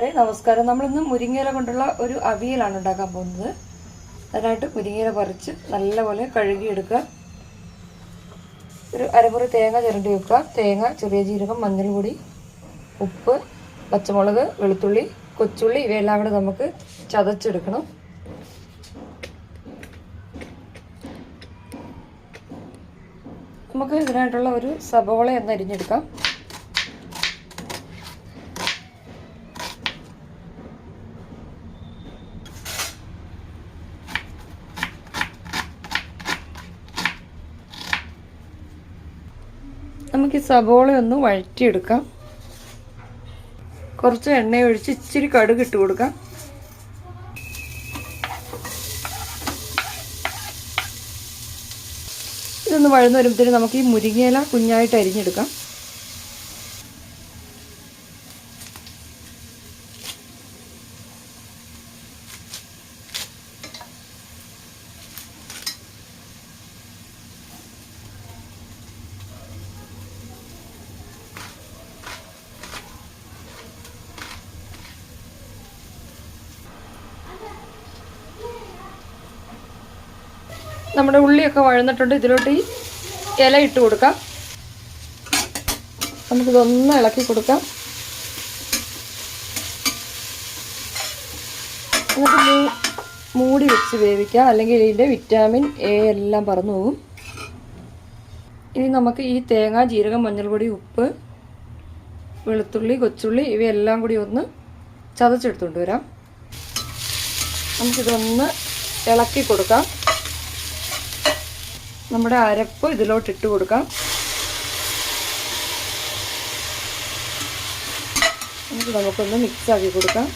നമസ്കാരം. നമ്മളിന്ന് മുരിങ്ങയില കൊണ്ടുള്ള ഒരു അവിയലാണ് ഉണ്ടാക്കാൻ പോകുന്നത്. അതിനായിട്ട് മുരിങ്ങയില പറിച്ച് നല്ലപോലെ കഴുകിയെടുക്കുക. ഒരു അരമുറി തേങ്ങ ചിരണ്ടി വെക്കുക. തേങ്ങ, ചെറിയ ജീരകം, മഞ്ഞൾപ്പൊടി, ഉപ്പ്, പച്ചമുളക്, വെളുത്തുള്ളി, കൊച്ചുള്ളി ഇവയെല്ലാം കൂടെ നമുക്ക് ചതച്ചെടുക്കണം. നമുക്ക് ഇതിനായിട്ടുള്ള ഒരു സബോള ഒന്ന് അരിഞ്ഞെടുക്കാം. നമുക്ക് ഈ സബോള ഒന്ന് വഴറ്റിയെടുക്കാം. കുറച്ച് എണ്ണ ഒഴിച്ച് ഇച്ചിരി കടുക് ഇട്ട് കൊടുക്കാം. ഇതൊന്ന് വഴന്ന് വരുമ്പോഴത്തേനും നമുക്ക് ഈ മുരിങ്ങയില കുഞ്ഞായിട്ട് അരിഞ്ഞെടുക്കാം. നമ്മുടെ ഉള്ളിയൊക്കെ വഴന്നിട്ടുണ്ട്. ഇതിലോട്ട് ഈ ഇല ഇട്ട് കൊടുക്കാം. നമുക്കിതൊന്ന് ഇളക്കി കൊടുക്കാം. എന്നിട്ട് മൂടി വെച്ച് വേവിക്കാം, അല്ലെങ്കിൽ ഇതിൻ്റെ വിറ്റാമിൻ എ എല്ലാം പറന്നു പോകും. ഇനി നമുക്ക് ഈ തേങ്ങ, ജീരകം, മഞ്ഞൾപ്പൊടി, ഉപ്പ്, വെളുത്തുള്ളി, കൊച്ചുള്ളി ഇവയെല്ലാം കൂടി ഒന്ന് ചതച്ചെടുത്തുകൊണ്ട് വരാം. നമുക്കിതൊന്ന് ഇളക്കി കൊടുക്കാം. നമ്മുടെ അരപ്പ് ഇതിലോട്ടിട്ട് കൊടുക്കാം. എന്നിട്ട് നമുക്കൊന്ന് മിക്സാക്കി കൊടുക്കാം.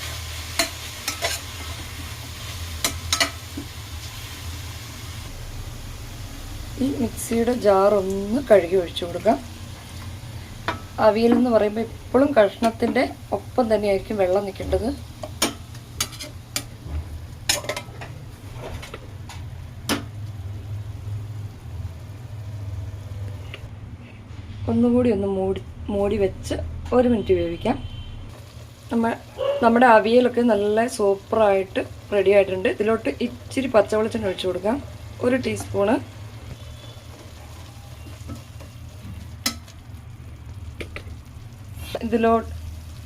ഈ മിക്സിയുടെ ജാറൊന്ന് കഴുകി ഒഴിച്ചു കൊടുക്കാം. അവിയൽ എന്ന് പറയുമ്പോൾ എപ്പോഴും കഷ്ണത്തിൻ്റെ ഒപ്പം തന്നെയായിരിക്കും വെള്ളം നിൽക്കേണ്ടത്. ഒന്നുകൂടി ഒന്ന് മൂടി വെച്ച് 1 മിനിറ്റ് വേവിക്കാം. നമ്മുടെ അവിയലൊക്കെ നല്ല സൂപ്പറായിട്ട് റെഡി ആയിട്ടുണ്ട്. ഇതിലോട്ട് ഇച്ചിരി പച്ചവെളിച്ചെണ്ണ ഒഴിച്ചു കൊടുക്കാം. 1 ടീസ്പൂണ്.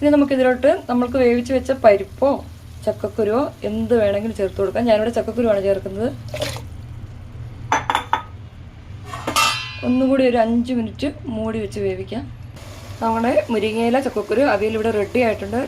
ഇനി നമുക്കിതിലോട്ട് നമ്മൾക്ക് വേവിച്ച് വെച്ച പരിപ്പോ ചക്കക്കുരുവോ എന്ത് വേണമെങ്കിലും ചേർത്ത് കൊടുക്കാം. ഞാനിവിടെ ചക്കക്കുരുവാണ് ചേർക്കുന്നത്. ഒന്നുകൂടി ഒരു 5 മിനിറ്റ് മൂടി വെച്ച് വേവിക്കാം. നമ്മുടെ മുരിങ്ങയില ചക്കക്കുരു അവിയൽ ഇവിടെ റെഡി ആയിട്ടുണ്ട്.